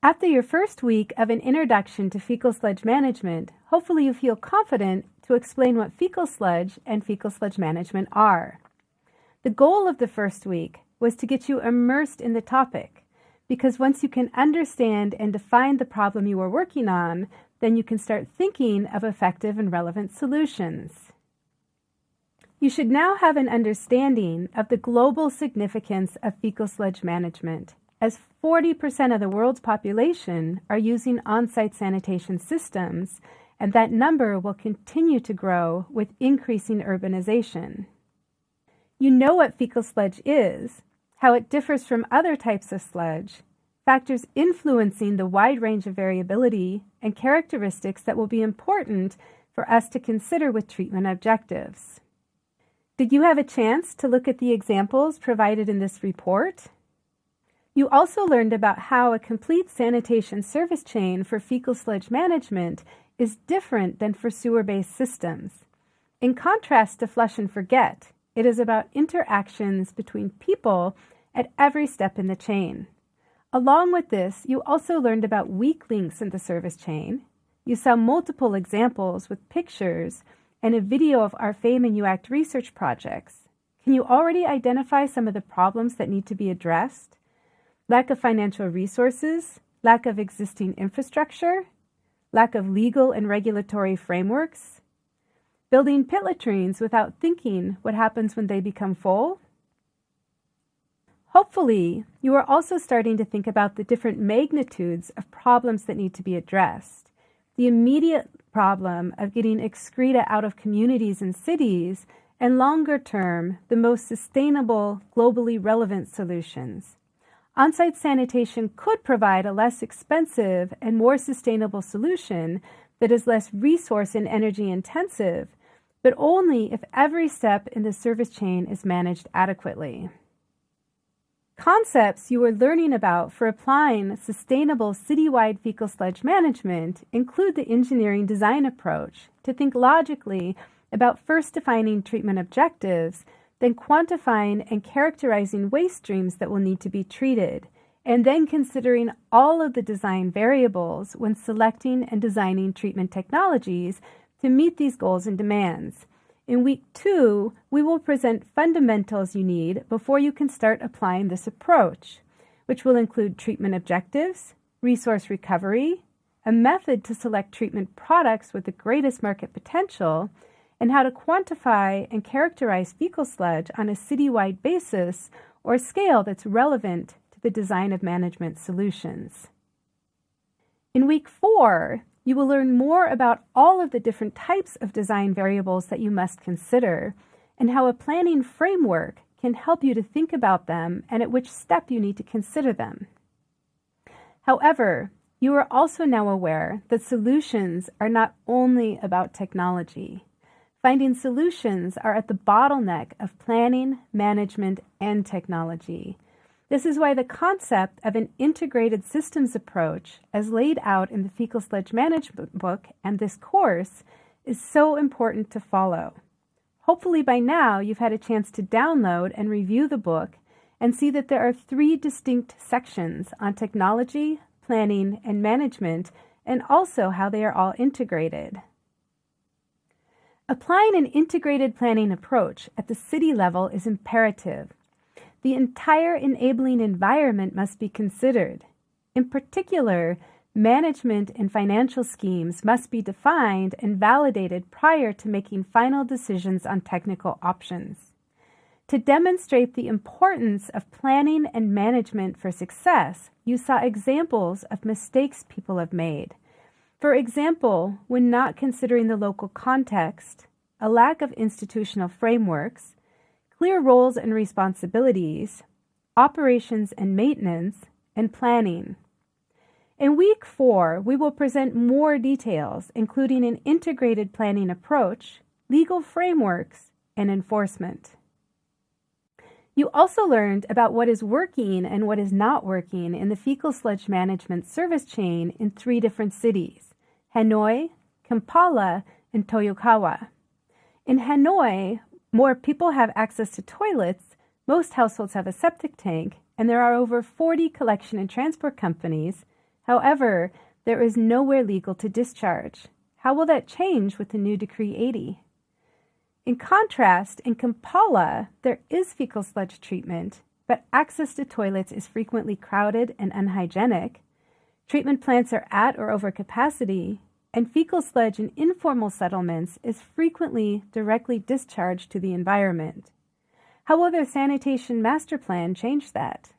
After your first week of an introduction to fecal sludge management, hopefully you feel confident to explain what fecal sludge and fecal sludge management are. The goal of the first week was to get you immersed in the topic, because once you can understand and define the problem you are working on, then you can start thinking of effective and relevant solutions. You should now have an understanding of the global significance of fecal sludge management, as 40% of the world's population are using on-site sanitation systems, and that number will continue to grow with increasing urbanization. You know what fecal sludge is, how it differs from other types of sludge, factors influencing the wide range of variability, and characteristics that will be important for us to consider with treatment objectives. Did you have a chance to look at the examples provided in this report? You also learned about how a complete sanitation service chain for fecal sludge management is different than for sewer-based systems. In contrast to flush and forget, it is about interactions between people at every step in the chain. Along with this, you also learned about weak links in the service chain. You saw multiple examples with pictures and a video of our FAME and EAWAG research projects. Can you already identify some of the problems that need to be addressed? Lack of financial resources, lack of existing infrastructure, lack of legal and regulatory frameworks, building pit latrines without thinking what happens when they become full. Hopefully, you are also starting to think about the different magnitudes of problems that need to be addressed. The immediate problem of getting excreta out of communities and cities, and longer term, the most sustainable, globally relevant solutions. On-site sanitation could provide a less expensive and more sustainable solution that is less resource and energy intensive, but only if every step in the service chain is managed adequately. Concepts you are learning about for applying sustainable citywide fecal sludge management include the engineering design approach to think logically about first defining treatment objectives, then quantifying and characterizing waste streams that will need to be treated, and then considering all of the design variables when selecting and designing treatment technologies to meet these goals and demands. In week 2, we will present fundamentals you need before you can start applying this approach, which will include treatment objectives, resource recovery, a method to select treatment products with the greatest market potential, and how to quantify and characterize fecal sludge on a citywide basis or scale that's relevant to the design of management solutions. In week 4, you will learn more about all of the different types of design variables that you must consider and how a planning framework can help you to think about them and at which step you need to consider them. However, you are also now aware that solutions are not only about technology. Finding solutions are at the bottleneck of planning, management, and technology. This is why the concept of an integrated systems approach, as laid out in the Fecal Sludge Management book and this course, is so important to follow. Hopefully by now you've had a chance to download and review the book and see that there are 3 distinct sections on technology, planning, and management, and also how they are all integrated. Applying an integrated planning approach at the city level is imperative. The entire enabling environment must be considered. In particular, management and financial schemes must be defined and validated prior to making final decisions on technical options. To demonstrate the importance of planning and management for success, you saw examples of mistakes people have made. For example, when not considering the local context, a lack of institutional frameworks, clear roles and responsibilities, operations and maintenance, and planning. In week 4, we will present more details, including an integrated planning approach, legal frameworks, and enforcement. You also learned about what is working and what is not working in the fecal sludge management service chain in 3 different cities, Hanoi, Kampala, and Toyokawa. In Hanoi, more people have access to toilets, most households have a septic tank, and there are over 40 collection and transport companies. However, there is nowhere legal to discharge. How will that change with the new Decree 80? In contrast, in Kampala, there is fecal sludge treatment, but access to toilets is frequently crowded and unhygienic. Treatment plants are at or over capacity, and fecal sludge in informal settlements is frequently directly discharged to the environment. How will their sanitation master plan change that?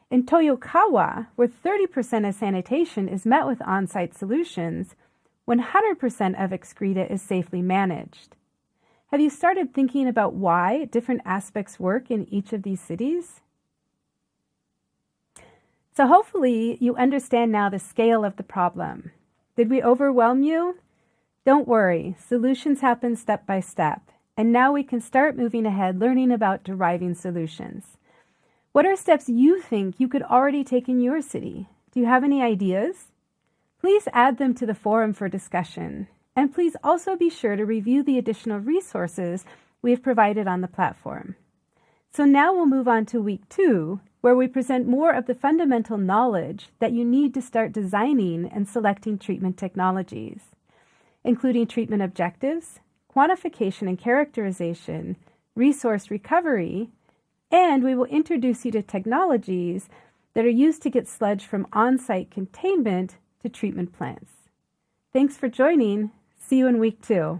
In Toyokawa, where 30% of sanitation is met with on-site solutions, 100% of excreta is safely managed. Have you started thinking about why different aspects work in each of these cities? So hopefully you understand now the scale of the problem. Did we overwhelm you? Don't worry, solutions happen step by step, and now we can start moving ahead learning about deriving solutions. What are steps you think you could already take in your city? Do you have any ideas? Please add them to the forum for discussion. And please also be sure to review the additional resources we have provided on the platform. So now we'll move on to week 2, where we present more of the fundamental knowledge that you need to start designing and selecting treatment technologies, including treatment objectives, quantification and characterization, resource recovery, and we will introduce you to technologies that are used to get sludge from on-site containment to treatment plants. Thanks for joining. See you in week 2.